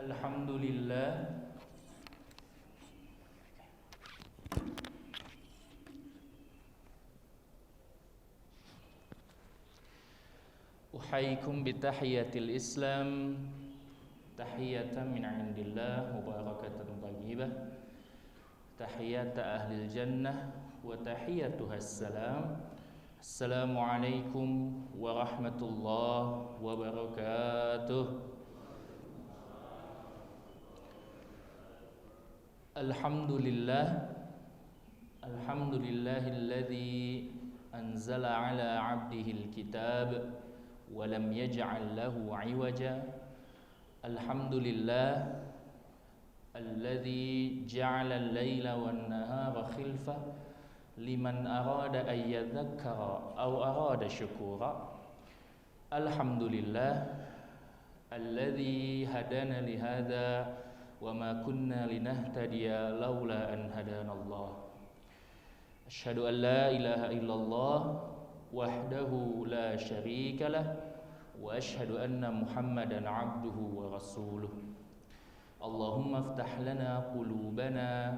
Alhamdulillah, uhayyikum bitahiyatil Islam, tahiyatan min indillah mubarakatan thayyibah, tahiyata ahlil jannah wa tahiyatuha assalam. Assalamualaikum warahmatullahi wabarakatuh. Alhamdulillahilladzi anzala ala 'abdihil kitab wa lam yaj'al lahu 'iwaja. Alhamdulillah alladzi ja'ala al-laila wan-nahara khilfa liman arada an yadhakkara aw arada syukura. Alhamdulillah alladzi hadana li hadza wa ma kunna linahtadiya laula an hadanallah. Asyhadu an la ilaha illallah wahdahu la syarika lah wa asyhadu anna Muhammadan abduhu wa rasuluh. Allahumma iftah lana qulubana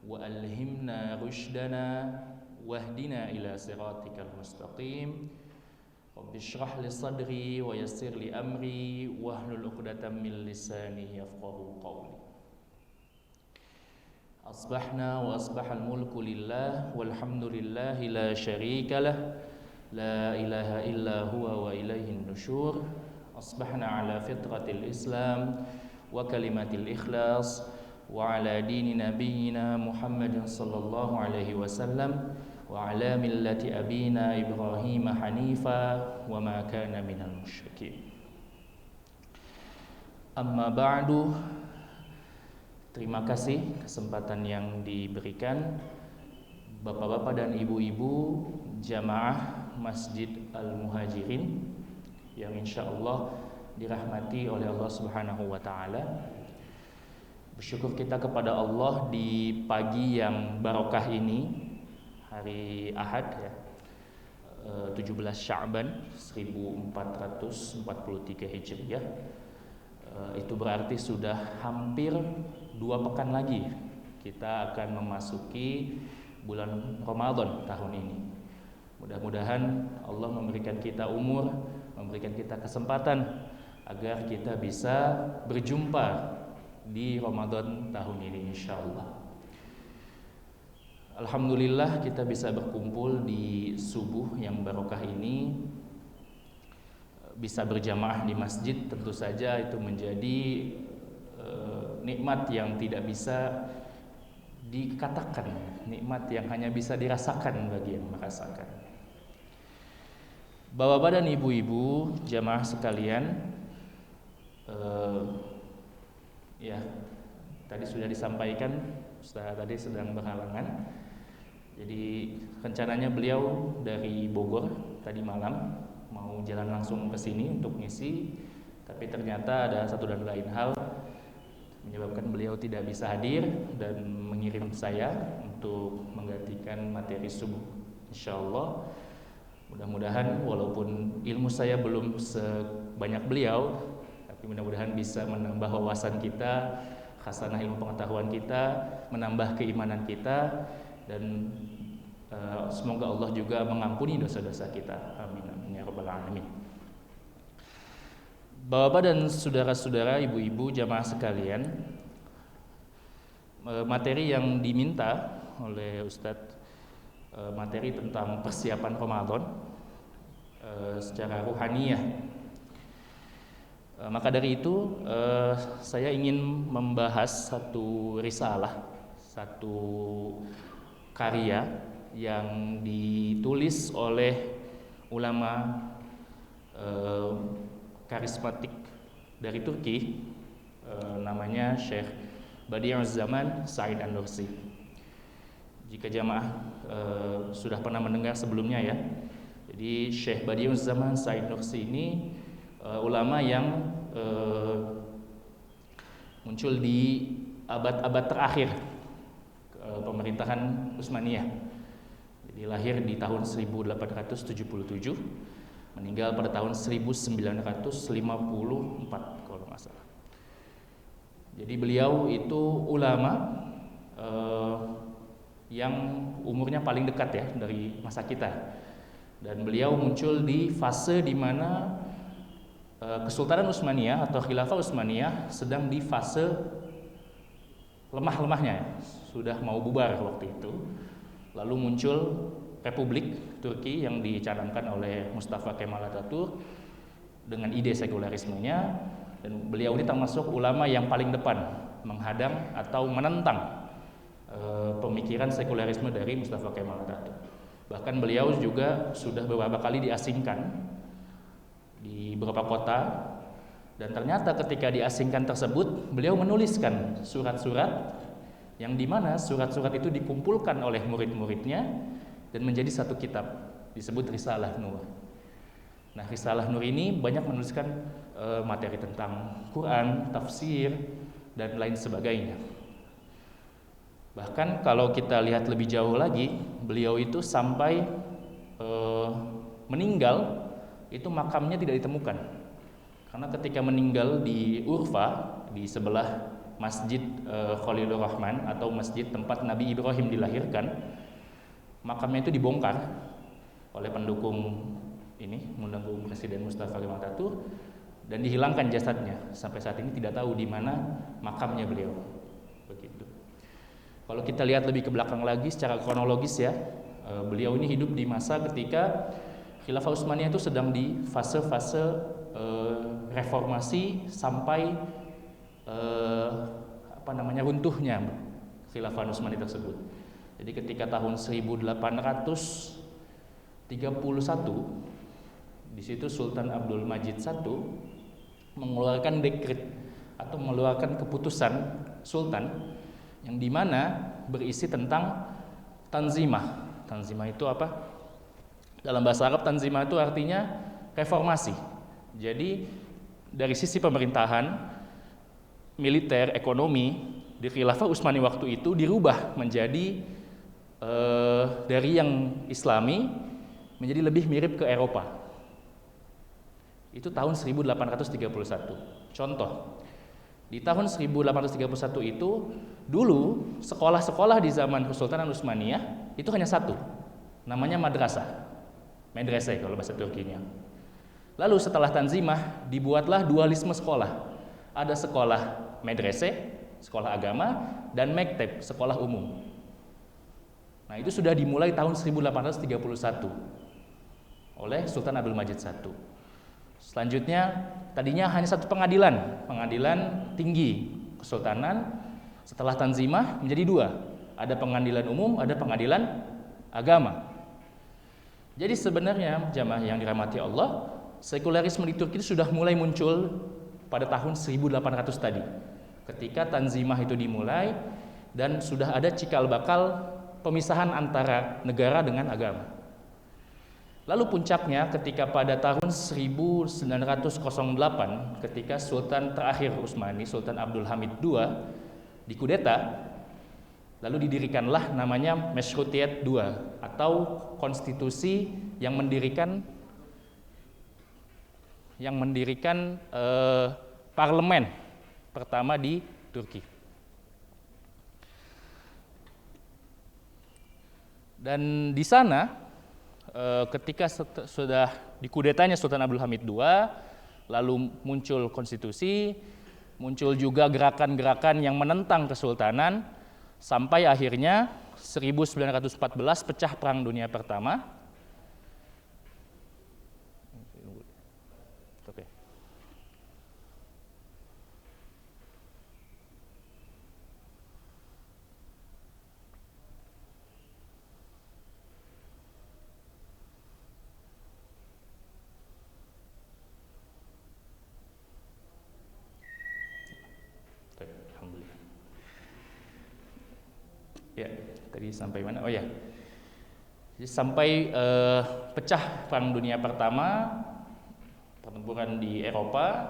wa alhimna rushdana wahdina ila siratikal mustaqim. Rabbi shrah li sadri wa yassir li amri wahlul 'uqdatam min lisani yafqahu qawli. Asbahna wa asbahal mulku lillah walhamdulillahi la syarika lah, la ilaha illa huwa wa ilaihin nusyur. Asbahna ala fitratil Islam wa kalimatil ikhlas wa ala dini nabiyyina Muhammadin sallallahu alaihi wasallam wa ala millati abina Ibrahim hanifa wa ma kana minal musyrikin. Amma ba'du. Terima kasih kesempatan yang diberikan Bapak-bapak dan ibu-ibu jamaah Masjid Al-Muhajirin yang insyaallah dirahmati oleh Allah Subhanahu wa taala. Bersyukur kita kepada Allah di pagi yang barokah ini, hari Ahad ya, 17 Sya'ban 1443 Hijriah. Itu berarti sudah hampir 2 pekan lagi kita akan memasuki bulan Ramadan tahun ini. Mudah-mudahan Allah memberikan kita umur, memberikan kita kesempatan agar kita bisa berjumpa di Ramadan tahun ini insyaallah. Alhamdulillah kita bisa berkumpul di subuh yang barokah ini, bisa berjamaah di masjid. Tentu saja itu menjadi nikmat yang tidak bisa dikatakan, nikmat yang hanya bisa dirasakan bagi yang merasakan. Bapak-bapak dan ibu-ibu jamaah sekalian, ya tadi sudah disampaikan, Ustaz tadi sedang berhalangan. Jadi rencananya beliau dari Bogor tadi malam mau jalan langsung ke sini untuk ngisi, tapi ternyata ada satu dan lain hal menyebabkan beliau tidak bisa hadir dan mengirim saya untuk menggantikan materi subuh. Insyaallah mudah-mudahan walaupun ilmu saya belum sebanyak beliau, tapi mudah-mudahan bisa menambah wawasan kita, khasanah ilmu pengetahuan kita, menambah keimanan kita, dan semoga Allah juga mengampuni dosa-dosa kita. Amin amin ya rabbal alamin. Bapak dan saudara-saudara, ibu-ibu jamaah sekalian, materi yang diminta oleh Ustadz, materi tentang persiapan Ramadan secara ruhaniyah. Maka dari itu saya ingin membahas satu risalah, satu karya yang ditulis oleh ulama karismatik dari Turki, namanya Syekh Badi'uzzaman Said An-Nursi. Jika jamaah sudah pernah mendengar sebelumnya ya, jadi Syekh Badi'uzzaman Said Nursi ini ulama yang muncul di abad-abad terakhir pemerintahan Utsmaniyah. Jadi lahir di tahun 1877, meninggal pada tahun 1954 kalau nggak salah. Jadi beliau itu ulama yang umurnya paling dekat ya dari masa kita, dan beliau muncul di fase di mana Kesultanan Utsmaniyah atau Khilafah Utsmaniyah sedang di fase lemah-lemahnya, sudah mau bubar waktu itu. Lalu muncul Republik Turki yang dicanangkan oleh Mustafa Kemal Atatürk dengan ide sekularismenya, dan beliau ini termasuk ulama yang paling depan menghadang atau menentang pemikiran sekularisme dari Mustafa Kemal Atatürk. Bahkan beliau juga sudah beberapa kali diasingkan di beberapa kota, dan ternyata ketika diasingkan tersebut beliau menuliskan surat-surat yang dimana surat-surat itu dikumpulkan oleh murid-muridnya dan menjadi satu kitab disebut Risalah Nur. Nah, Risalah Nur ini banyak menuliskan materi tentang Quran, tafsir, dan lain sebagainya. Bahkan kalau kita lihat lebih jauh lagi, beliau itu sampai meninggal itu makamnya tidak ditemukan. Karena ketika meninggal di Urfa, di sebelah Masjid Khalilur Rahman atau masjid tempat Nabi Ibrahim dilahirkan, makamnya itu dibongkar oleh pendukung Presiden Mustafa Kemal Atatürk dan dihilangkan jasadnya. Sampai saat ini tidak tahu di mana makamnya beliau. Begitu. Kalau kita lihat lebih ke belakang lagi secara kronologis ya, beliau ini hidup di masa ketika Khilafah Utsmaniyah itu sedang di fase-fase reformasi sampai runtuhnya Khilafah Utsmaniyah tersebut. Jadi ketika tahun 1831 di situ Sultan Abdul Majid I mengeluarkan dekret atau mengeluarkan keputusan sultan yang dimana berisi tentang tanzimah. Tanzimah itu apa? Dalam bahasa Arab tanzimah itu artinya reformasi. Jadi dari sisi pemerintahan, militer, ekonomi di Khilafah Utsmaniyah waktu itu dirubah menjadi dari yang Islami menjadi lebih mirip ke Eropa. Itu tahun 1831. Contoh, di tahun 1831 itu dulu sekolah-sekolah di zaman Kesultanan Utsmaniyah itu hanya satu, namanya madrasah. Medrese kalau bahasa Turkinya. Lalu setelah tanzimah dibuatlah dualisme sekolah. Ada sekolah medrese, sekolah agama, dan mekteb, sekolah umum. Nah, itu sudah dimulai tahun 1831 oleh Sultan Abdul Majid I. Selanjutnya tadinya hanya satu pengadilan tinggi kesultanan. Setelah tanzimah menjadi dua. Ada pengadilan umum, ada pengadilan agama. Jadi sebenarnya jamaah yang dirahmati Allah, sekularisme di Turki sudah mulai muncul pada tahun 1800 tadi. Ketika tanzimah itu dimulai dan sudah ada cikal bakal pemisahan antara negara dengan agama. Lalu puncaknya ketika pada tahun 1908 ketika Sultan terakhir Utsmani, Sultan Abdul Hamid II dikudeta, lalu didirikanlah namanya Meşrutiyet II atau konstitusi yang mendirikan parlemen pertama di Turki. Dan di sana ketika sudah dikudetanya Sultan Abdul Hamid II, lalu muncul konstitusi, muncul juga gerakan-gerakan yang menentang kesultanan, sampai akhirnya 1914 pecah Perang Dunia Pertama. Oke. Alhamdulillah. Ya, tadi sampai mana? Oh ya, jadi sampai pecah Perang Dunia Pertama, pertempuran di Eropa,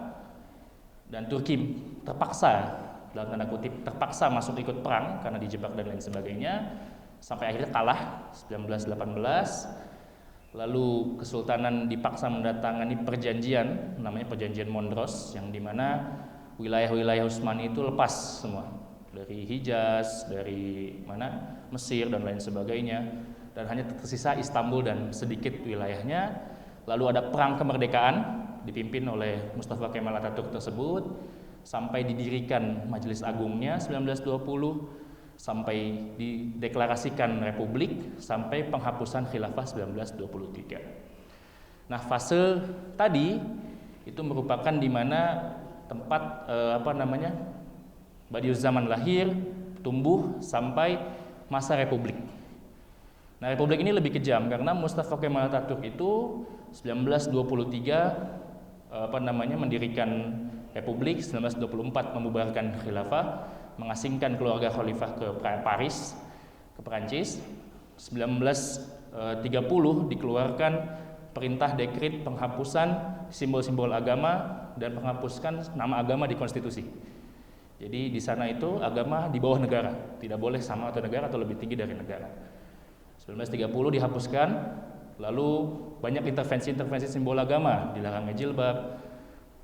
dan Turki terpaksa, dalam tanda kutip, terpaksa masuk ikut perang karena dijebak dan lain sebagainya, sampai akhirnya kalah 1918. Lalu kesultanan dipaksa mendatangani perjanjian, namanya perjanjian Mondros, yang dimana wilayah-wilayah Utsmani itu lepas semua, dari Hijaz, dari Mesir dan lain sebagainya, dan hanya tersisa Istanbul dan sedikit wilayahnya. Lalu ada perang kemerdekaan dipimpin oleh Mustafa Kemal Atatürk tersebut, sampai didirikan Majelis Agungnya 1920, sampai dideklarasikan republik, sampai penghapusan khilafah 1923. Nah, fase tadi itu merupakan di mana tempat Badiuzzamан lahir, tumbuh sampai masa republik. Nah, republik ini lebih kejam karena Mustafa Kemal Atatürk itu 1923 mendirikan republik, 1924 membubarkan khilafah, mengasingkan keluarga khalifah ke Paris, ke Perancis. 1930 dikeluarkan perintah dekret penghapusan simbol-simbol agama dan penghapuskan nama agama di konstitusi. Jadi di sana itu agama di bawah negara, tidak boleh sama atau negara atau lebih tinggi dari negara. 1930 dihapuskan, lalu banyak intervensi simbol agama, dilarangnya jilbab,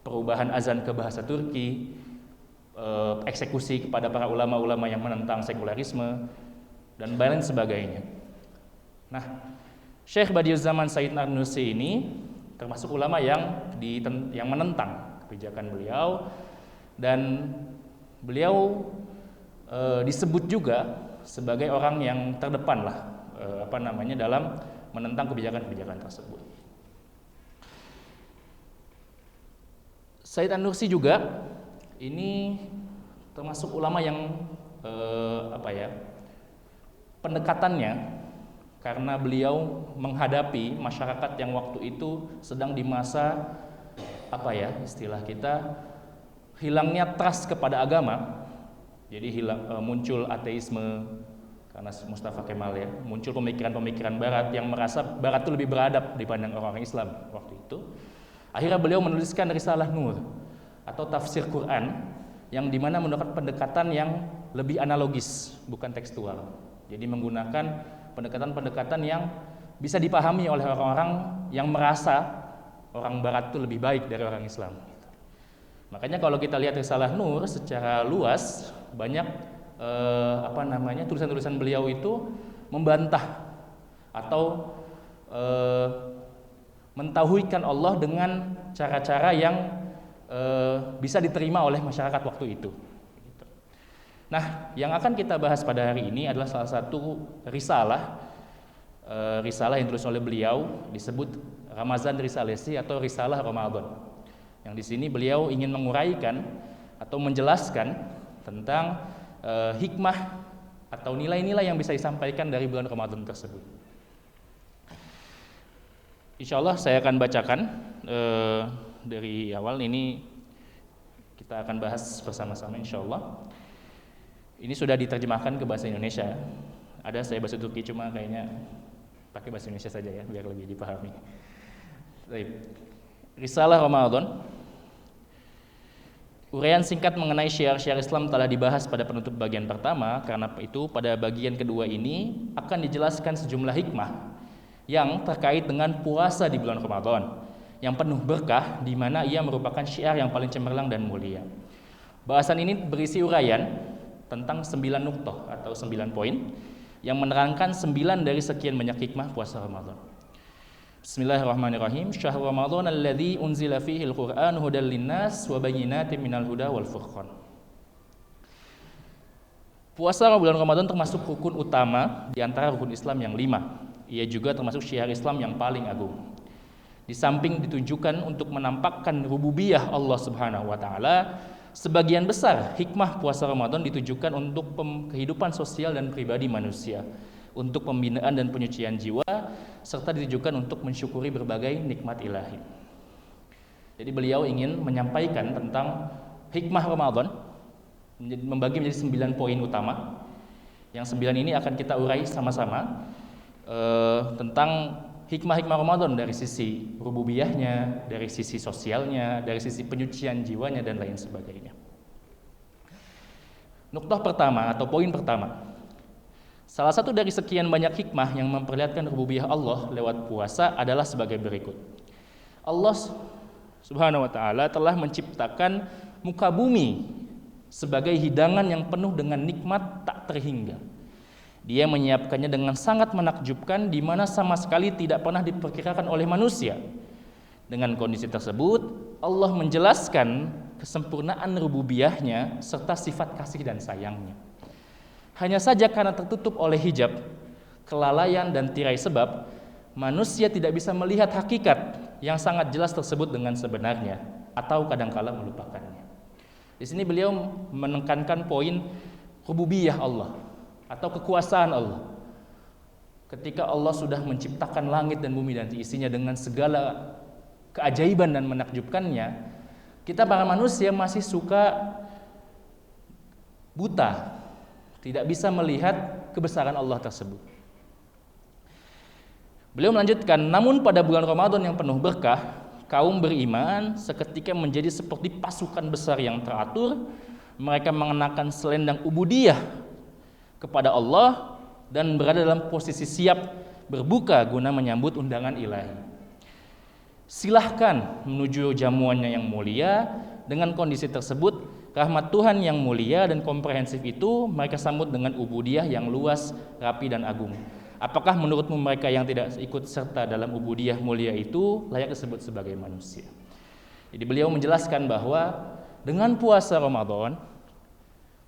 perubahan azan ke bahasa Turki, eksekusi kepada para ulama-ulama yang menentang sekularisme, dan lain sebagainya. Nah, Syekh Badiuzzamán Said An-Nursi ini termasuk ulama yang menentang kebijakan beliau, dan beliau disebut juga sebagai orang yang terdepan dalam menentang kebijakan-kebijakan tersebut. Said An-Nursi juga ini termasuk ulama yang pendekatannya, karena beliau menghadapi masyarakat yang waktu itu sedang di masa istilah kita hilangnya trust kepada agama. Jadi muncul ateisme karena Mustafa Kemal ya, muncul pemikiran-pemikiran barat yang merasa barat itu lebih beradab dibanding orang Islam waktu itu. Akhirnya beliau menuliskan Risalah Nur atau tafsir Quran, yang dimana menggunakan pendekatan yang lebih analogis, bukan tekstual. Jadi menggunakan pendekatan-pendekatan yang bisa dipahami oleh orang-orang yang merasa orang barat itu lebih baik dari orang Islam. Makanya kalau kita lihat Risalah Nur secara luas, banyak tulisan-tulisan beliau itu membantah atau mentauhidkan Allah dengan cara-cara yang bisa diterima oleh masyarakat waktu itu. Nah, yang akan kita bahas pada hari ini adalah salah satu risalah yang ditulis oleh beliau, disebut Ramazan Risalesi atau Risalah Ramadan. Yang di sini beliau ingin menguraikan atau menjelaskan tentang hikmah atau nilai-nilai yang bisa disampaikan dari bulan Ramadan tersebut. Insya Allah saya akan bacakan dari awal. Ini kita akan bahas bersama-sama insya Allah. Ini sudah diterjemahkan ke bahasa Indonesia. Ada saya bahasa Turki, cuma kayaknya pakai bahasa Indonesia saja ya, biar lebih dipahami. Baik. Risalah Ramadan. Uraian singkat mengenai syiar-syiar Islam telah dibahas pada penutup bagian pertama. Karena itu pada bagian kedua ini akan dijelaskan sejumlah hikmah yang terkait dengan puasa di bulan Ramadan yang penuh berkah, di mana ia merupakan syiar yang paling cemerlang dan mulia. Bahasan ini berisi uraian tentang 9 nuqtah atau 9 poin yang menerangkan 9 dari sekian banyak hikmah puasa Ramadan. Bismillahirrahmanirrahim. Syahrul Ramadan alladzi unzila fihi al-Qur'an hudal linnas wa bayyinatin minal huda wal furqan. Puasa bulan Ramadan termasuk rukun utama di antara rukun Islam yang 5. Ia juga termasuk syiar Islam yang paling agung. Di samping ditujukan untuk menampakkan rububiyah Allah Subhanahu wa taala, sebagian besar hikmah puasa Ramadan ditujukan untuk kehidupan sosial dan pribadi manusia, untuk pembinaan dan penyucian jiwa, serta ditujukan untuk mensyukuri berbagai nikmat ilahi. Jadi beliau ingin menyampaikan tentang hikmah Ramadan, membagi menjadi 9 poin utama. Yang 9 ini akan kita urai sama-sama tentang hikmah-hikmah Ramadan dari sisi rububiyahnya, dari sisi sosialnya, dari sisi penyucian jiwanya, dan lain sebagainya. Nuktah pertama atau poin pertama. Salah satu dari sekian banyak hikmah yang memperlihatkan rububiyah Allah lewat puasa adalah sebagai berikut. Allah Subhanahu wa taala telah menciptakan muka bumi sebagai hidangan yang penuh dengan nikmat tak terhingga. Dia menyiapkannya dengan sangat menakjubkan, di mana sama sekali tidak pernah diperkirakan oleh manusia. Dengan kondisi tersebut, Allah menjelaskan kesempurnaan rububiyahnya serta sifat kasih dan sayangnya. Hanya saja karena tertutup oleh hijab, kelalaian dan tirai sebab, manusia tidak bisa melihat hakikat yang sangat jelas tersebut dengan sebenarnya, atau kadangkala melupakannya. Di sini beliau menekankan poin rububiyah Allah atau kekuasaan Allah. Ketika Allah sudah menciptakan langit dan bumi dan isinya dengan segala keajaiban dan menakjubkannya, kita para manusia masih suka buta, tidak bisa melihat kebesaran Allah tersebut. Beliau melanjutkan, namun pada bulan Ramadan yang penuh berkah, kaum beriman seketika menjadi seperti pasukan besar yang teratur. Mereka mengenakan selendang ubudiyah kepada Allah dan berada dalam posisi siap berbuka guna menyambut undangan ilahi. Silahkan menuju jamuannya yang mulia. Dengan kondisi tersebut, rahmat Tuhan yang mulia dan komprehensif itu mereka sambut dengan ubudiyah yang luas, rapi dan agung. Apakah menurutmu mereka yang tidak ikut serta dalam ubudiyah mulia itu layak disebut sebagai manusia? Jadi beliau menjelaskan bahwa dengan puasa Ramadan,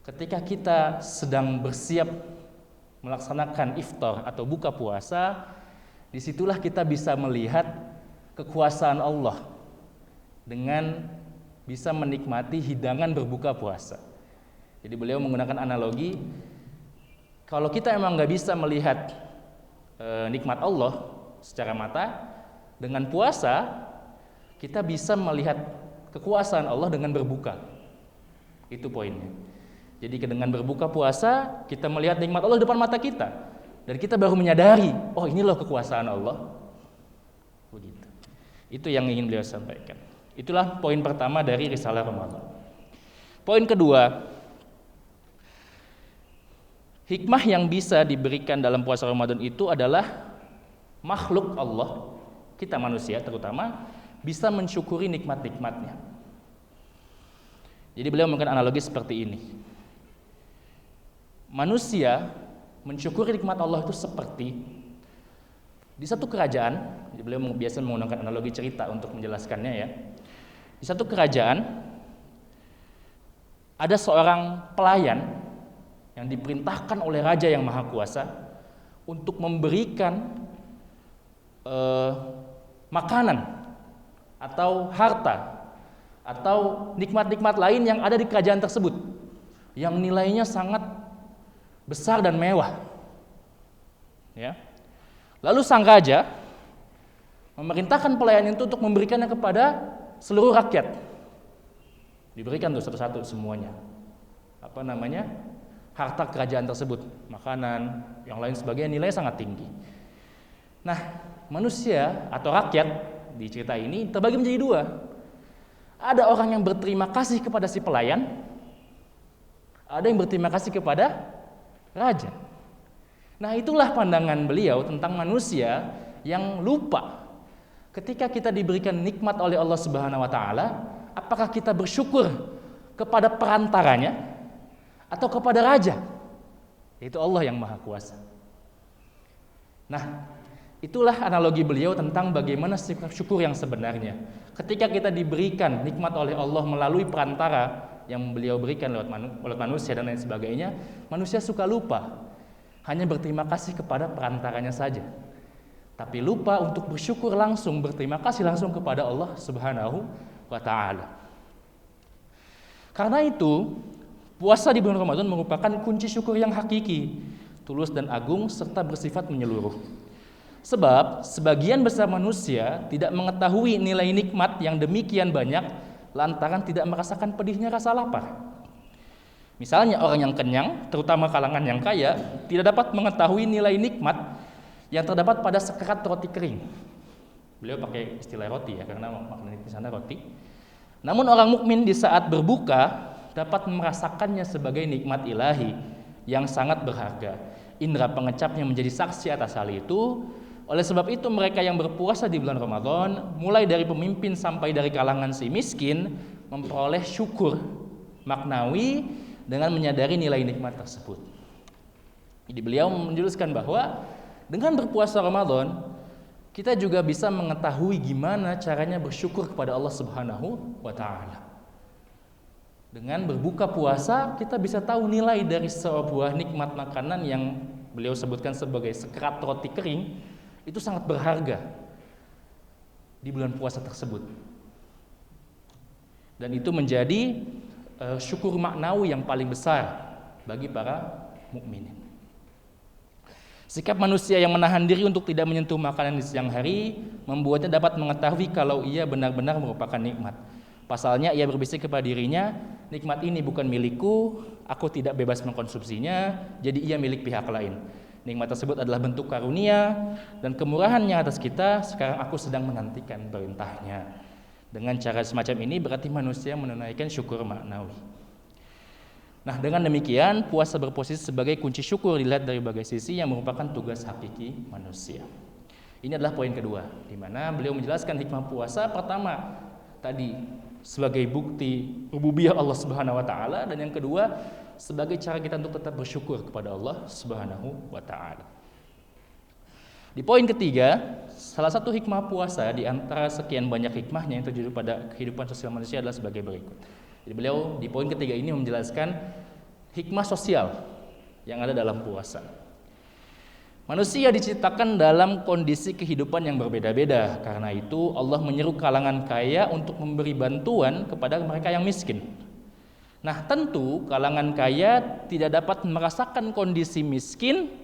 ketika kita sedang bersiap melaksanakan iftar atau buka puasa, disitulah kita bisa melihat kekuasaan Allah dengan bisa menikmati hidangan berbuka puasa. Jadi beliau menggunakan analogi, kalau kita emang nggak bisa melihat nikmat Allah secara mata, dengan puasa kita bisa melihat kekuasaan Allah dengan berbuka. Itu poinnya. Jadi dengan berbuka puasa kita melihat nikmat Allah di depan mata kita, dan kita baru menyadari, oh ini loh kekuasaan Allah. Begitu. Itu yang ingin beliau sampaikan. Itulah poin pertama dari Risalah Ramadan. Poin kedua, hikmah yang bisa diberikan dalam puasa Ramadan itu adalah makhluk Allah, kita manusia terutama, bisa mensyukuri nikmat-nikmatnya. Jadi beliau memberikan analogi seperti ini. Manusia mensyukuri nikmat Allah itu seperti di satu kerajaan, beliau biasa menggunakan analogi cerita untuk menjelaskannya ya. Di satu kerajaan ada seorang pelayan yang diperintahkan oleh raja yang maha kuasa untuk memberikan makanan atau harta atau nikmat-nikmat lain yang ada di kerajaan tersebut yang nilainya sangat besar dan mewah. Ya. Lalu sang raja memerintahkan pelayan itu untuk memberikannya kepada seluruh rakyat. Diberikan tuh satu-satu semuanya. Harta kerajaan tersebut, makanan, yang lain sebagainya, nilainya sangat tinggi. Nah, manusia atau rakyat di cerita ini terbagi menjadi dua. Ada orang yang berterima kasih kepada si pelayan, ada yang berterima kasih kepada raja. Nah, itulah pandangan beliau tentang manusia yang lupa. Ketika kita diberikan nikmat oleh Allah Subhanahu wa taala, apakah kita bersyukur kepada perantaranya atau kepada raja, yaitu Allah yang maha kuasa. Nah, itulah analogi beliau tentang bagaimana sikap syukur yang sebenarnya. Ketika kita diberikan nikmat oleh Allah melalui perantara yang beliau berikan lewat manusia dan lain sebagainya, manusia suka lupa, hanya berterima kasih kepada perantaranya saja, tapi lupa untuk bersyukur langsung, berterima kasih langsung kepada Allah Subhanahu wa ta'ala. Karena itu, puasa di bulan Ramadan merupakan kunci syukur yang hakiki, tulus dan agung serta bersifat menyeluruh. Sebab sebagian besar manusia tidak mengetahui nilai nikmat yang demikian banyak lantaran tidak merasakan pedihnya rasa lapar. Misalnya orang yang kenyang, terutama kalangan yang kaya, tidak dapat mengetahui nilai nikmat yang terdapat pada sekerat roti kering. Beliau pakai istilah roti ya, karena maknanya di sana roti. Namun orang mukmin di saat berbuka dapat merasakannya sebagai nikmat ilahi yang sangat berharga. Indra pengecapnya menjadi saksi atas hal itu. Oleh sebab itu mereka yang berpuasa di bulan Ramadan, mulai dari pemimpin sampai dari kalangan si miskin, memperoleh syukur maknawi dengan menyadari nilai nikmat tersebut. Jadi beliau menjelaskan bahwa dengan berpuasa Ramadan, kita juga bisa mengetahui gimana caranya bersyukur kepada Allah Subhanahu wa Ta'ala. Dengan berbuka puasa, kita bisa tahu nilai dari sebuah nikmat makanan yang beliau sebutkan sebagai sekerat roti kering, itu sangat berharga di bulan puasa tersebut. Dan itu menjadi syukur maknawi yang paling besar bagi para mukminin. Sikap manusia yang menahan diri untuk tidak menyentuh makanan di siang hari membuatnya dapat mengetahui kalau ia benar-benar merupakan nikmat. Pasalnya ia berbisik kepada dirinya, nikmat ini bukan milikku, aku tidak bebas mengkonsumsinya, jadi ia milik pihak lain. Nikmat tersebut adalah bentuk karunia dan kemurahannya atas kita, sekarang aku sedang menantikan perintahnya. Dengan cara semacam ini berarti manusia menunaikan syukur maknawi. Nah, dengan demikian puasa berposisi sebagai kunci syukur dilihat dari berbagai sisi yang merupakan tugas hakiki manusia. Ini adalah poin kedua, di mana beliau menjelaskan hikmah puasa pertama tadi sebagai bukti rububiyah Allah Subhanahu wa Ta'ala, dan yang kedua sebagai cara kita untuk tetap bersyukur kepada Allah Subhanahu wa Ta'ala. Di poin ketiga, salah satu hikmah puasa di antara sekian banyak hikmahnya yang terjadi pada kehidupan sosial manusia adalah sebagai berikut. Jadi beliau di poin ketiga ini menjelaskan hikmah sosial yang ada dalam puasa. Manusia diciptakan dalam kondisi kehidupan yang berbeda-beda. Karena itu Allah menyeru kalangan kaya untuk memberi bantuan kepada mereka yang miskin. Nah, tentu kalangan kaya tidak dapat merasakan kondisi miskin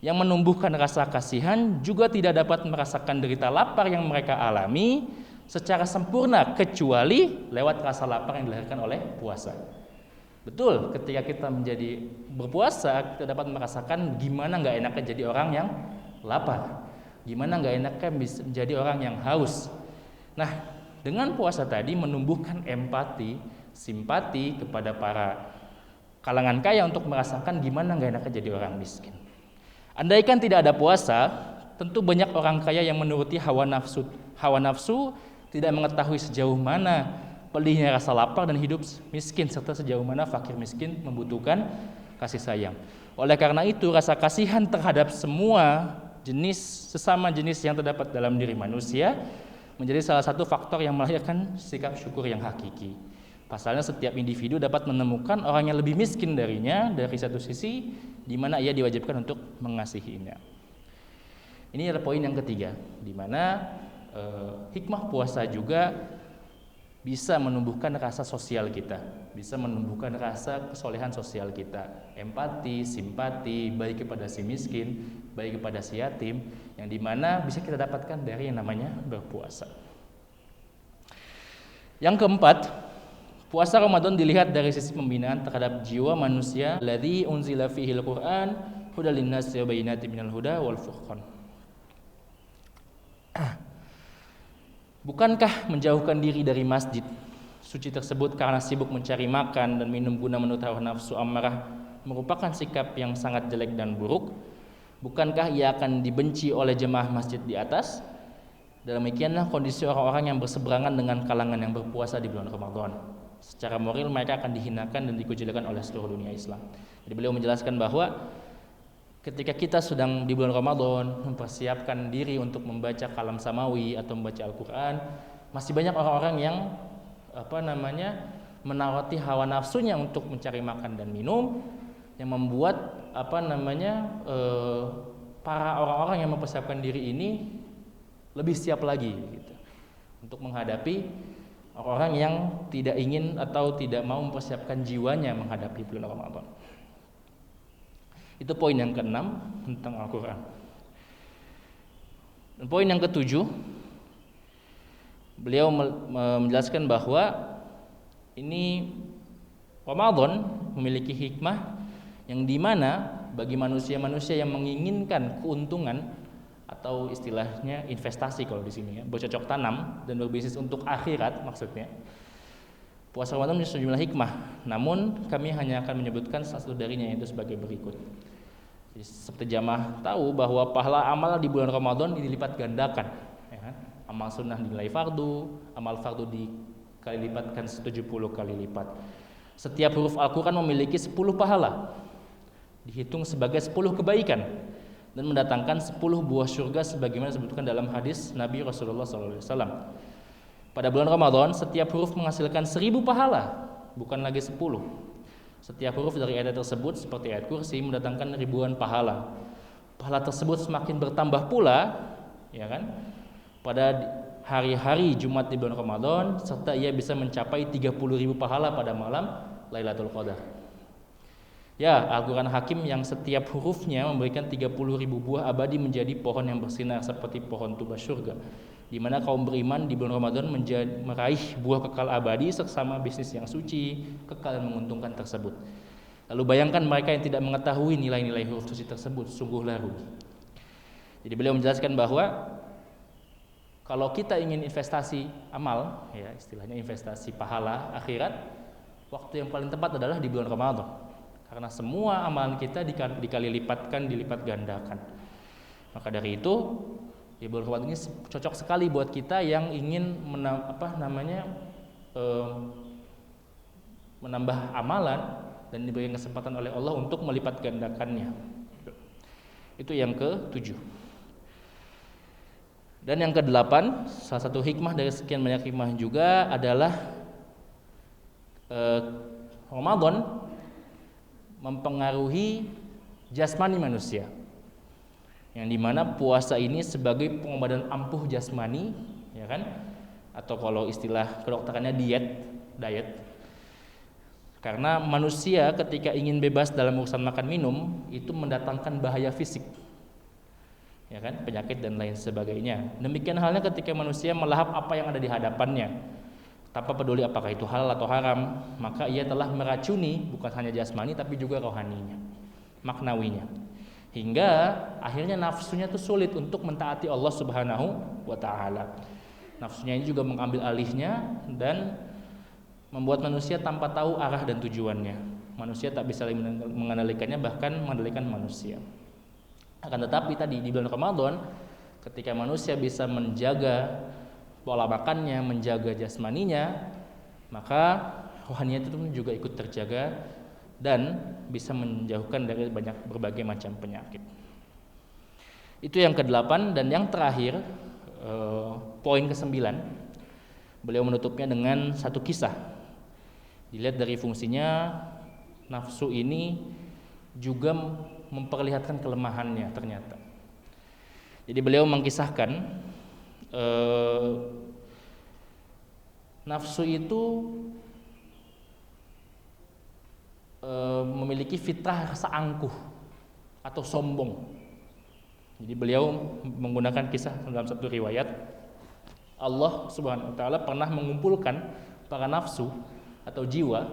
yang menumbuhkan rasa kasihan, juga tidak dapat merasakan derita lapar yang mereka alami secara sempurna kecuali lewat rasa lapar yang dilahirkan oleh puasa. Betul, ketika kita menjadi berpuasa, kita dapat merasakan gimana nggak enaknya jadi orang yang lapar, gimana nggak enaknya menjadi orang yang haus. Nah, dengan puasa tadi menumbuhkan empati, simpati kepada para kalangan kaya untuk merasakan gimana nggak enaknya jadi orang miskin. Andaikan tidak ada puasa, tentu banyak orang kaya yang menuruti hawa nafsu, tidak mengetahui sejauh mana pedihnya rasa lapar dan hidup miskin, serta sejauh mana fakir miskin membutuhkan kasih sayang. Oleh karena itu, rasa kasihan terhadap semua sesama jenis yang terdapat dalam diri manusia menjadi salah satu faktor yang melahirkan sikap syukur yang hakiki. Pasalnya setiap individu dapat menemukan orang yang lebih miskin darinya dari satu sisi, di mana ia diwajibkan untuk mengasihinya. Ini adalah poin yang ketiga, di mana hikmah puasa juga bisa menumbuhkan rasa sosial kita, bisa menumbuhkan rasa kesolehan sosial kita, empati, simpati, baik kepada si miskin, baik kepada si yatim, yang dimana bisa kita dapatkan dari yang namanya berpuasa. Yang keempat, puasa Ramadan dilihat dari sisi pembinaan terhadap jiwa manusia. Alladzi unzila fihil Qur'an hudal linnasi wa bayyinatin minal huda wal furqan. Bukankah menjauhkan diri dari masjid suci tersebut karena sibuk mencari makan dan minum guna menuruti hawa nafsu amarah merupakan sikap yang sangat jelek dan buruk? Bukankah ia akan dibenci oleh jemaah masjid di atas? Demikianlah kondisi orang-orang yang berseberangan dengan kalangan yang berpuasa di bulan Ramadan. Secara moral mereka akan dihinakan dan dikucilkan oleh seluruh dunia Islam. Jadi beliau menjelaskan bahwa ketika kita sedang di bulan Ramadan mempersiapkan diri untuk membaca kalam samawi atau membaca Al-Quran, masih banyak orang-orang yang menaati hawa nafsunya untuk mencari makan dan minum, yang membuat para orang-orang yang mempersiapkan diri ini lebih siap lagi gitu, untuk menghadapi orang-orang yang tidak ingin atau tidak mau mempersiapkan jiwanya menghadapi bulan Ramadan. Itu poin yang keenam tentang Al-Quran. Dan poin yang ketujuh, beliau menjelaskan bahwa ini Ramadan memiliki hikmah yang dimana bagi manusia-manusia yang menginginkan keuntungan atau istilahnya investasi kalau di sini ya, bercocok tanam dan berbisnis untuk akhirat maksudnya. Puasa Ramadan memiliki sejumlah hikmah, namun kami hanya akan menyebutkan salah satu darinya, yaitu sebagai berikut. Jadi, seperti jamaah tahu bahwa pahala amal di bulan Ramadan dilipat gandakan, ya kan? Amal sunnah dinilai fardu, amal fardu kali lipat kan 70 kali lipat. Setiap huruf Al-Quran memiliki 10 pahala, dihitung sebagai 10 kebaikan, dan mendatangkan 10 buah surga sebagaimana disebutkan dalam hadis Nabi Rasulullah SAW. Pada bulan Ramadan, setiap huruf menghasilkan 1000 pahala, bukan lagi 10. Setiap huruf dari ayat tersebut seperti ayat kursi mendatangkan ribuan pahala. Pahala tersebut semakin bertambah pula, ya kan, pada hari-hari Jumat di bulan Ramadan, serta ia bisa mencapai 30.000 pahala pada malam Lailatul Qadar. Ya, Al-Quran Hakim yang setiap hurufnya memberikan 30.000 buah abadi menjadi pohon yang bersinar seperti pohon tuba surga, di mana kaum beriman di bulan Ramadan meraih buah kekal abadi sesama bisnis yang suci, kekal dan menguntungkan tersebut. Lalu bayangkan mereka yang tidak mengetahui nilai-nilai huruf suci tersebut, sungguhlah rugi. Jadi beliau menjelaskan bahwa kalau kita ingin investasi amal, ya istilahnya investasi pahala akhirat, waktu yang paling tepat adalah di bulan Ramadan. Karena semua amalan kita dikali lipatkan, dilipat gandakan. Maka dari itu, di bulan Ramadan ini cocok sekali buat kita yang ingin menambah amalan dan diberikan kesempatan oleh Allah untuk melipat gandakannya. Itu yang ke-7. Dan yang ke-8, salah satu hikmah dari sekian banyak hikmah juga adalah Ramadan mempengaruhi jasmani manusia, yang dimana puasa ini sebagai pengobatan ampuh jasmani, ya kan, atau kalau istilah kedokterannya diet. Karena manusia ketika ingin bebas dalam urusan makan minum itu mendatangkan bahaya fisik, ya kan, penyakit dan lain sebagainya. Demikian halnya ketika manusia melahap apa yang ada di hadapannya, tanpa peduli apakah itu halal atau haram, maka ia telah meracuni bukan hanya jasmani tapi juga rohaninya, maknawinya. Hingga akhirnya nafsunya itu sulit untuk mentaati Allah Subhanahu wa taala. Nafsunya ini juga mengambil alihnya dan membuat manusia tanpa tahu arah dan tujuannya. Manusia tak bisa mengendalikannya, bahkan mengendalikan manusia. Akan tetapi tadi di bulan Ramadan, ketika manusia bisa menjaga pola makannya, menjaga jasmaninya, maka rohaninya itu juga ikut terjaga dan bisa menjauhkan dari berbagai macam penyakit. Itu yang ke-8. Dan yang terakhir, poin ke-9, beliau menutupnya dengan satu kisah. Dilihat dari fungsinya, nafsu ini juga memperlihatkan kelemahannya ternyata. Jadi beliau mengkisahkan nafsu itu memiliki fitrah rasa angkuh atau sombong. Jadi beliau menggunakan kisah dalam satu riwayat, Allah Subhanahu wa taala pernah mengumpulkan para nafsu atau jiwa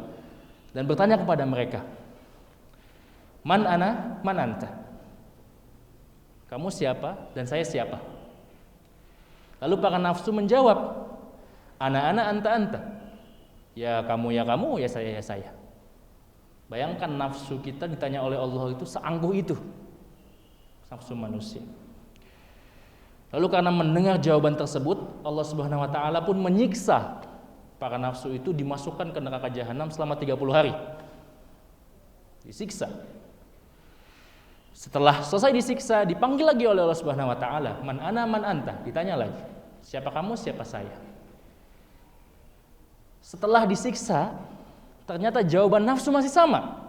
dan bertanya kepada mereka, "Man ana, man anta?" Kamu siapa dan saya siapa? Lalu para nafsu menjawab, "Ana, anta, anta." Ya kamu, ya saya, ya saya. Bayangkan nafsu kita ditanya oleh Allah itu seangkuh itu, nafsu manusia. Lalu karena mendengar jawaban tersebut, Allah Subhanahu wa taala pun menyiksa para nafsu itu, dimasukkan ke neraka jahanam selama 30 hari. Disiksa. Setelah selesai disiksa, dipanggil lagi oleh Allah Subhanahu wa taala, "Man ana, man anta?" Ditanya lagi, "Siapa kamu, siapa saya?" Setelah disiksa, ternyata jawaban nafsu masih sama.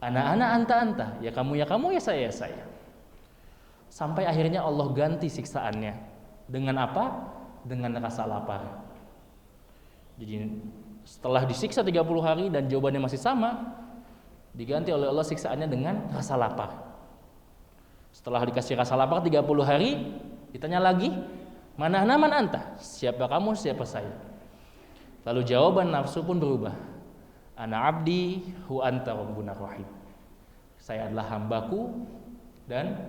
"Ana, anta, anta." Ya kamu, ya saya, ya saya. Sampai akhirnya Allah ganti siksaannya. Dengan apa? Dengan rasa lapar. Jadi setelah disiksa 30 hari dan jawabannya masih sama, diganti oleh Allah siksaannya dengan rasa lapar. Setelah dikasih rasa lapar 30 hari, ditanya lagi, "Man ana, man anta?" Siapa kamu, siapa saya? Lalu jawaban nafsu pun berubah. "Ana abdi hu anta rabbuna rahim." Saya adalah hambaku dan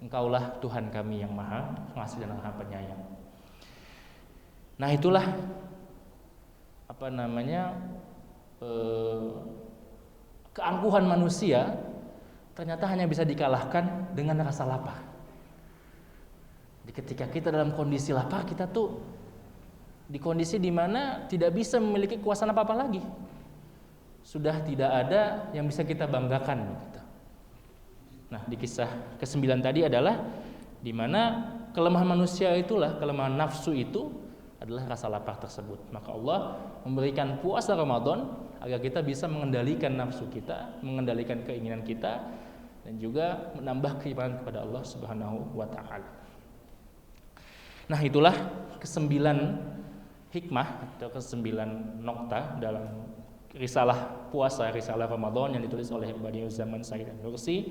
engkaulah Tuhan kami yang maha pengasih dan maha penyayang. Nah itulah keangkuhan manusia ternyata hanya bisa dikalahkan dengan rasa lapar. Jadi ketika kita dalam kondisi lapar, kita tuh di kondisi di mana tidak bisa memiliki kekuasaan apa-apa lagi. Sudah tidak ada yang bisa kita banggakan gitu. Nah, di kisah ke-9 tadi adalah di mana kelemahan manusia itulah, kelemahan nafsu itu adalah rasa lapar tersebut. Maka Allah memberikan puasa Ramadan agar kita bisa mengendalikan nafsu kita, mengendalikan keinginan kita, dan juga menambah keimanan kepada Allah Subhanahu wa taala. Nah, itulah ke-9 hikmah atau ke-9 nokta dalam risalah puasa, risalah Ramadan yang ditulis oleh Badiu'uzzaman Said An-Nursi.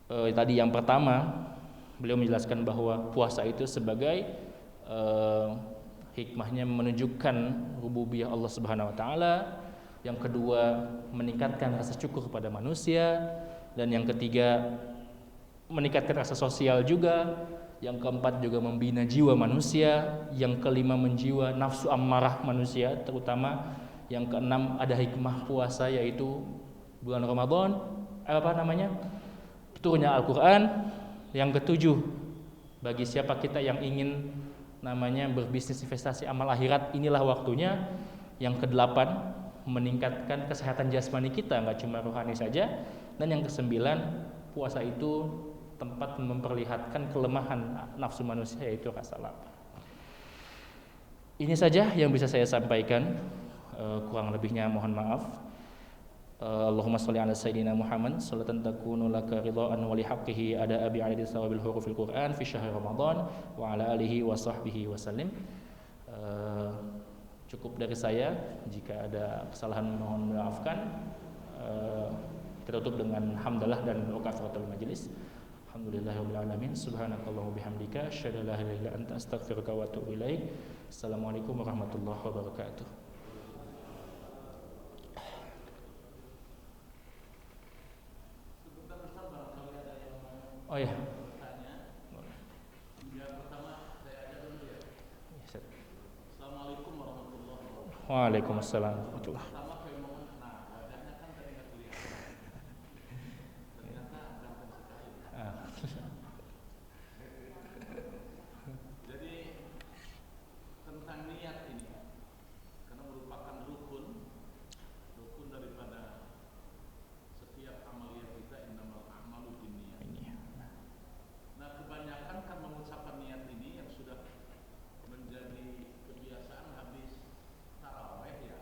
Tadi yang pertama, beliau menjelaskan bahwa puasa itu sebagai hikmahnya menunjukkan rububiyah Allah Subhanahu wa taala. Yang kedua, meningkatkan rasa syukur kepada manusia, dan yang ketiga, meningkatkan rasa sosial juga. Yang keempat juga membina jiwa manusia. Yang kelima menjiwa nafsu ammarah manusia terutama. Yang keenam ada hikmah puasa yaitu bulan Ramadan turunnya Al-Quran. Yang ketujuh, bagi siapa kita yang ingin berbisnis investasi amal akhirat, inilah waktunya. Yang kedelapan, meningkatkan kesehatan jasmani kita, nggak cuma rohani saja. Dan yang kesembilan, puasa itu tempat memperlihatkan kelemahan nafsu manusia yaitu rasa lapar. Ini saja yang bisa saya sampaikan, kurang lebihnya mohon maaf. Allahumma sholli ala sayyidina Muhammad sholatan takunu laka ridhaan wa li haqqihi ada abi adadi sawabil hurufil Quran fi syahr Ramadan wa ala alihi wa sahbihi wasallim. Cukup dari saya, jika ada kesalahan mohon maafkan. Kita tutup dengan hamdalah dan kafaratul majelis. Alhamdulillahirabbil alamin. Subhanakallahumma bihamdika asyhadu an la ilaha illa anta astaghfiruka wa atubu ilaik. Assalamualaikum warahmatullahi wabarakatuh. Oh ya. Yang pertama saya ajak dulu ya. Assalamualaikum warahmatullahi wabarakatuh. Waalaikumsalam warahmatullahi wabarakatuh. Wajahnya kan tadi nggak kelihatan. Ternyata ganteng sekali. Jadi tentang niat ini, karena merupakan rukun daripada setiap amaliyah kita, innamal a'malu binniyat. Nah, kebanyakan kan mengucapkan niat ini yang sudah menjadi kebiasaan habis tarawih ya.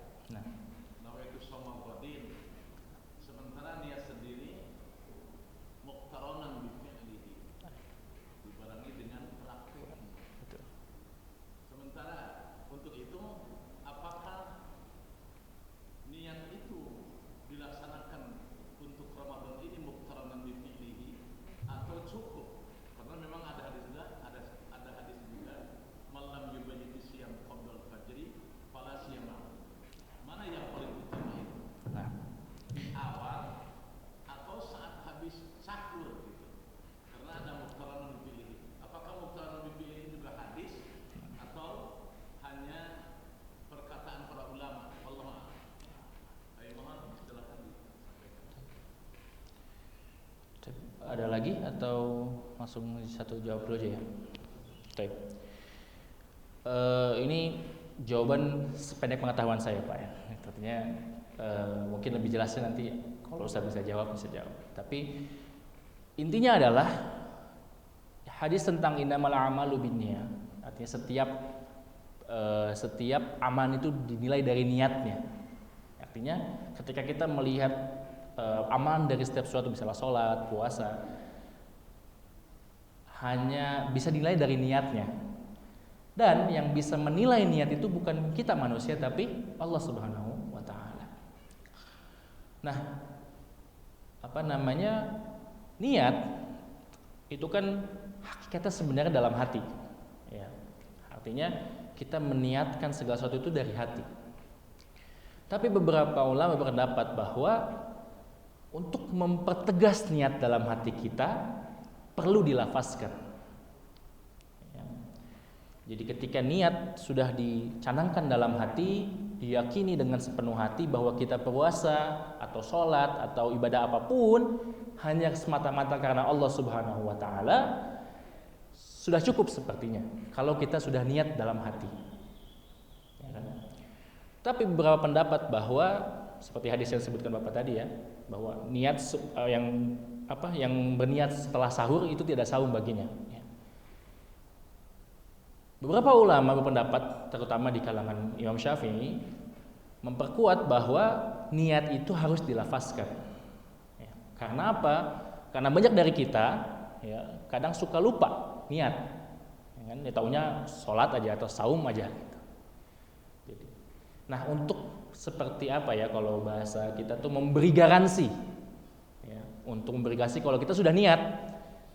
Nawaitu shauma ghadin. Sementara niat sendiri muqtaronan bi fi'lihi, dibarengi dengan prakteknya. Sementara untuk itu, apakah niat itu dilaksanakan untuk Ramadan ini muqtaronan bi fi'lihi atau cukup? Karena memang ada hadis juga malam yubayyiti siyam qabla al-fajri fala siyama. Mana yang paling utama itu? Di awal atau saat habis sahur gitu. Karena ada muqtaranun bihi. Apakah muqtaranun bihi juga hadis atau hanya perkataan para ulama? Wallahu a'lam. Saya mohon silakan disampaikan. Ada lagi atau langsung satu jawab dulu aja ya? Baik. Ini jawaban sependek pengetahuan saya Pak ya. Artinya mungkin lebih jelasnya nanti kalau saya bisa jawab. Tapi intinya adalah hadis tentang innamal a'malu binniyat. Artinya setiap amal itu dinilai dari niatnya. Artinya ketika kita melihat aman dari setiap sesuatu, misalnya sholat, puasa, hanya bisa dinilai dari niatnya. Dan yang bisa menilai niat itu bukan kita manusia, tapi Allah Subhanahu wa ta'ala. Nah, niat itu kan hakikatnya sebenarnya dalam hati ya. Artinya kita meniatkan segala sesuatu itu dari hati. Tapi beberapa ulama berpendapat bahwa untuk mempertegas niat dalam hati kita perlu dilafazkan. Jadi ketika niat sudah dicanangkan dalam hati, diyakini dengan sepenuh hati bahwa kita puasa atau sholat atau ibadah apapun hanya semata-mata karena Allah Subhanahu wa ta'ala, sudah cukup sepertinya kalau kita sudah niat dalam hati. Ya kan? Tapi beberapa pendapat bahwa seperti hadis yang disebutkan Bapak tadi ya, bahwa niat yang berniat setelah sahur itu tidak saum baginya. Ya. Beberapa ulama berpendapat, terutama di kalangan Imam Syafi'i, memperkuat bahwa niat itu harus dilafazkan. Ya. Karena apa? Karena banyak dari kita ya kadang suka lupa niat, ya kan? Ya, taunya sholat aja atau saum aja. Gitu. Nah, untuk seperti apa ya kalau bahasa kita tuh memberi garansi, ya, untuk memberi garansi kalau kita sudah niat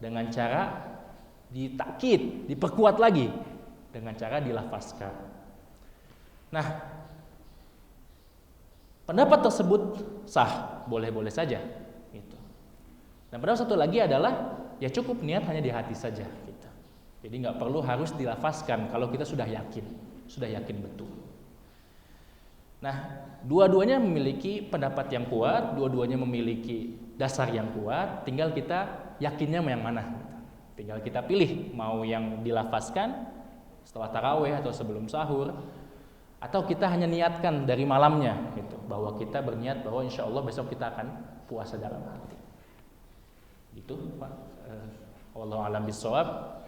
dengan cara ditakkid, diperkuat lagi dengan cara dilafazkan. Nah, pendapat tersebut sah, boleh-boleh saja. Gitu. Dan pendapat satu lagi adalah ya cukup niat hanya di hati saja. Gitu. Jadi nggak perlu harus dilafazkan kalau kita sudah yakin betul. Nah, dua-duanya memiliki pendapat yang kuat, dua-duanya memiliki dasar yang kuat. Tinggal kita yakinnya yang mana. Gitu. Tinggal kita pilih mau yang dilafazkan setelah tarawih atau sebelum sahur, atau kita hanya niatkan dari malamnya, gitu, bahwa kita berniat bahwa insya Allah besok kita akan puasa dalam hati. Gitu, Pak. Wallahu a'lam bishawab.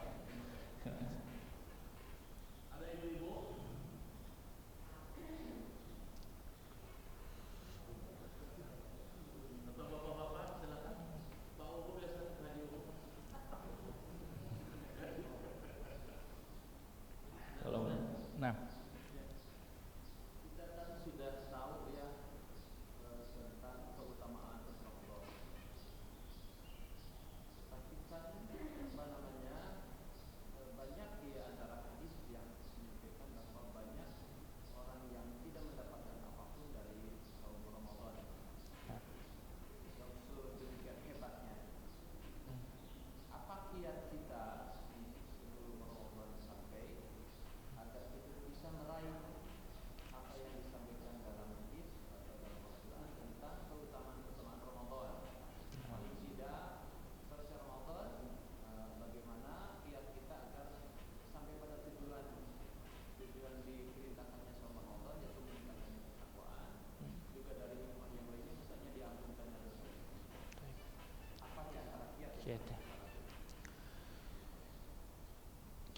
Kalau nah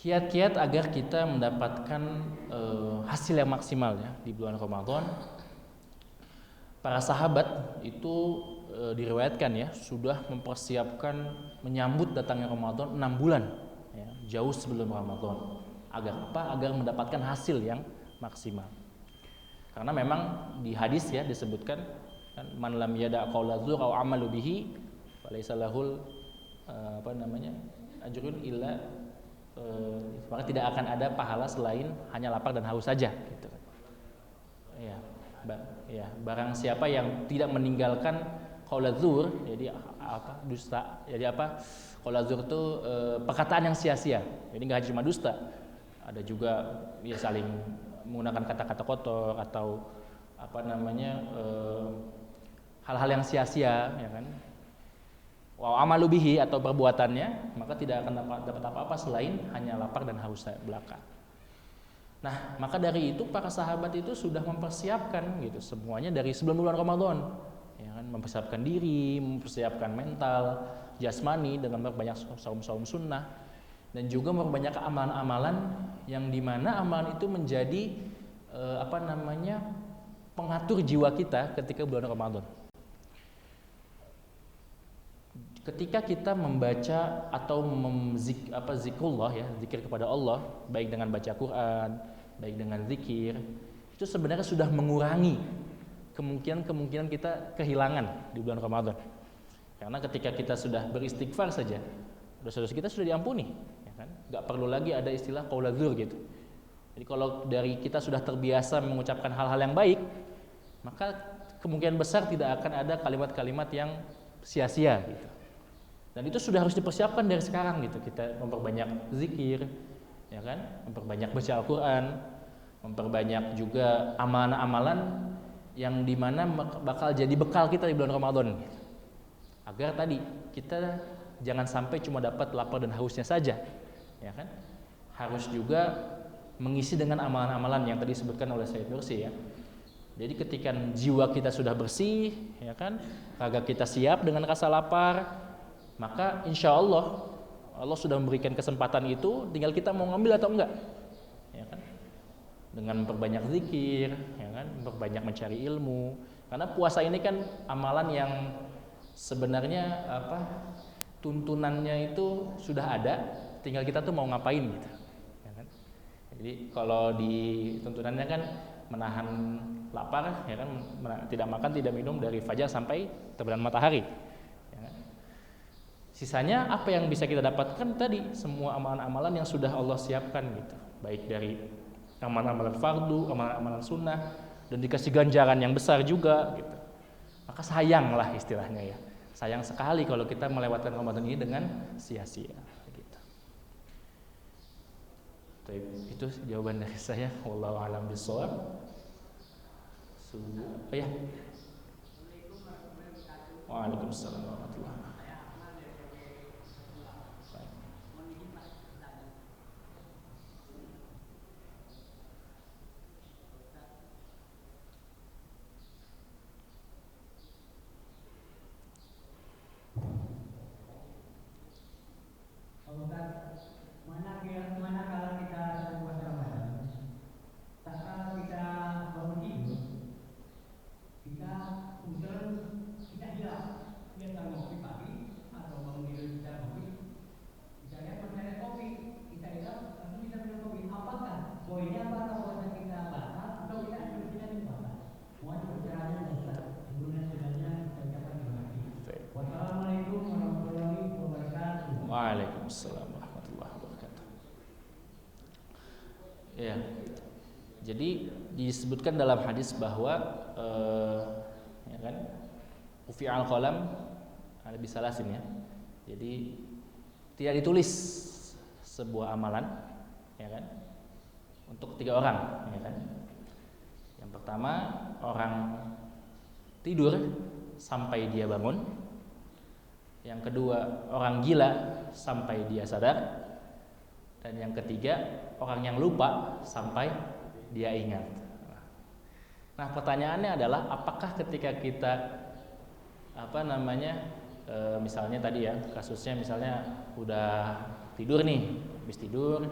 kiat-kiat agar kita mendapatkan hasil yang maksimal ya di bulan Ramadan. Para sahabat itu diriwayatkan ya sudah mempersiapkan menyambut datangnya Ramadan 6 bulan ya, jauh sebelum Ramadan. Agar apa? Agar mendapatkan hasil yang maksimal. Karena memang di hadis ya disebutkan kan, man lam yada qaula dzur aw amalu bihi falaysa lahul ajrun illa maka tidak akan ada pahala selain hanya lapar dan haus saja gitu kan. Barang siapa yang tidak meninggalkan qaula dzur, jadi apa? Dusta. Jadi apa? Qaula dzur itu perkataan yang sia-sia. Jadi enggak cuma dusta. Ada juga ya saling menggunakan kata-kata kotor atau hal-hal yang sia-sia ya kan. Wa amalu bihi atau perbuatannya, maka tidak akan dapat apa-apa selain hanya lapar dan haus belaka. Nah, maka dari itu para sahabat itu sudah mempersiapkan gitu semuanya dari sebelum bulan Ramadan. Ya kan, mempersiapkan diri, mempersiapkan mental, jasmani dengan memperbanyak saum-saum sunnah dan juga memperbanyak amalan-amalan yang dimana amalan itu menjadi pengatur jiwa kita ketika bulan Ramadan. Ketika kita membaca atau zikrullah ya, zikir kepada Allah, baik dengan baca Quran, baik dengan zikir, itu sebenarnya sudah mengurangi kemungkinan kita kehilangan di bulan Ramadan. Karena ketika kita sudah beristighfar saja, dosa-dosa kita sudah diampuni, ya kan? Gak perlu lagi ada istilah qaula dzur gitu. Jadi kalau dari kita sudah terbiasa mengucapkan hal-hal yang baik, maka kemungkinan besar tidak akan ada kalimat-kalimat yang sia-sia gitu. Dan itu sudah harus dipersiapkan dari sekarang gitu. Kita memperbanyak zikir, ya kan? Memperbanyak baca Al-Quran, memperbanyak juga amalan-amalan yang dimana bakal jadi bekal kita di bulan Ramadan. Agar tadi kita jangan sampai cuma dapat lapar dan hausnya saja, ya kan? Harus juga mengisi dengan amalan-amalan yang tadi disebutkan oleh Sayyid Nursi ya. Jadi ketika jiwa kita sudah bersih, ya kan, raga kita siap dengan rasa lapar, maka insya Allah Allah sudah memberikan kesempatan itu, tinggal kita mau ngambil atau enggak, ya kan? Dengan memperbanyak zikir, ya kan, memperbanyak mencari ilmu. Karena puasa ini kan amalan yang sebenarnya tuntunannya itu sudah ada, tinggal kita tuh mau ngapain gitu, ya kan? Jadi kalau di tuntunannya kan menahan lapar, ya kan, tidak makan tidak minum dari fajar sampai terbenam matahari, ya kan? Sisanya apa yang bisa kita dapatkan tadi, semua amalan-amalan yang sudah Allah siapkan gitu, baik dari amalan-amalan fardu, amalan-amalan sunnah, dan dikasih ganjaran yang besar juga gitu. Maka sayang lah istilahnya ya, sayang sekali kalau kita melewatkan Ramadan ini dengan sia-sia gitu. Itu jawaban dari saya. Wallahu a'lam bishawab. Ya. Waalaikumsalam warahmatullahi wabarakatuh. Mana kalau kita sedang puasa Ramadan, tak kalau kita bangun tidur, kita kemudian kita hilang, kita ngopi pagi atau bangun tidur kita ngopi, kita lihat masih ada kopi, kita hilang, lalu kita minum kopi. Apakah poinnya apakah puasa kita batal atau kita minum batal? Mohon pencerahannya Ustaz. Sebelumnya sebenarnya kita ucapkan terima kasih. Wassalamualaikum warahmatullahi wabarakatuh. Waalaikumsalam warahmatullahi wabarakatuh. Ya, jadi disebutkan dalam hadis bahwa ya kan, ufi'al qalam ada bisalasin ya. Jadi tidak ditulis sebuah amalan, ya kan, untuk 3 orang, ya kan. Yang pertama, orang tidur sampai dia bangun. Yang kedua, orang gila sampai dia sadar. Dan yang ketiga, orang yang lupa sampai dia ingat. Nah, pertanyaannya adalah apakah ketika kita misalnya tadi ya, kasusnya misalnya udah tidur nih, habis tidur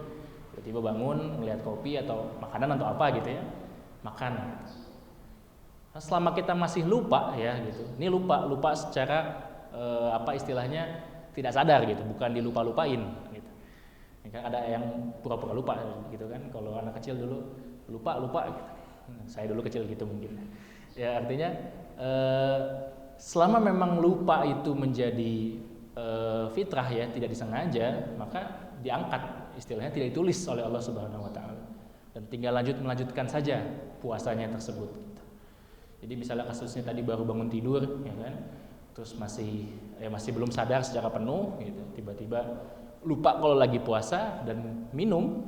tiba-tiba bangun ngelihat kopi atau makanan atau apa gitu ya, makan. Nah, selama kita masih lupa ya gitu, ini lupa secara istilahnya tidak sadar gitu, bukan dilupa-lupain gitu. Kan ada yang pura-pura lupa gitu kan, kalau anak kecil dulu lupa gitu. Saya dulu kecil gitu mungkin ya, artinya selama memang lupa itu menjadi fitrah ya, tidak disengaja, maka diangkat, istilahnya tidak ditulis oleh Allah Subhanahu wa taala, dan tinggal melanjutkan saja puasanya tersebut gitu. Jadi misalnya kasusnya tadi baru bangun tidur ya kan, terus masih belum sadar secara penuh gitu, tiba-tiba lupa kalau lagi puasa dan minum,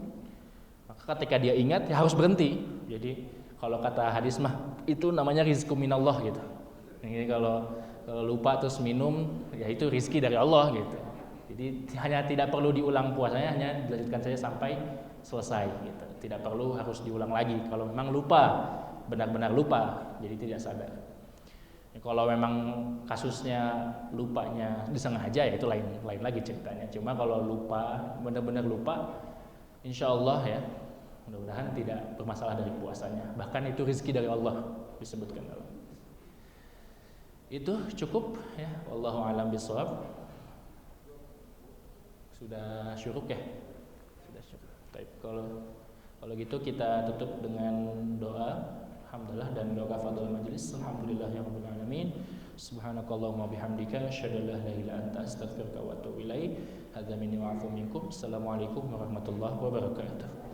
maka ketika dia ingat ya harus berhenti. Jadi kalau kata hadis mah itu namanya rizku minallah gitu. Jadi kalau lupa terus minum ya itu rizki dari Allah gitu. Jadi hanya tidak perlu diulang puasanya, hanya dilanjutkan saja sampai selesai gitu. Tidak perlu harus diulang lagi kalau memang lupa, benar-benar lupa, jadi tidak sadar. Kalau memang kasusnya lupanya disengaja ya itu lain lagi ceritanya. Cuma kalau lupa, benar-benar lupa, insya Allah ya, mudah-mudahan tidak bermasalah dari puasanya. Bahkan itu rezeki dari Allah disebutkan dalam. Itu cukup ya. Wallahu a'lam bishawab. Sudah syuruk ya? Sudah syuruk. Baik, kalau gitu kita tutup dengan doa alhamdulillah dan doa kafaratul majelis. Alhamdulillahirabbil alamin. Subhanakallahumma bihamdika asyhadu an la ilaha illa anta astaghfiruka wa atubu ilaik. Hadza minni wa afu minkum. Assalamualaikum warahmatullahi wabarakatuh.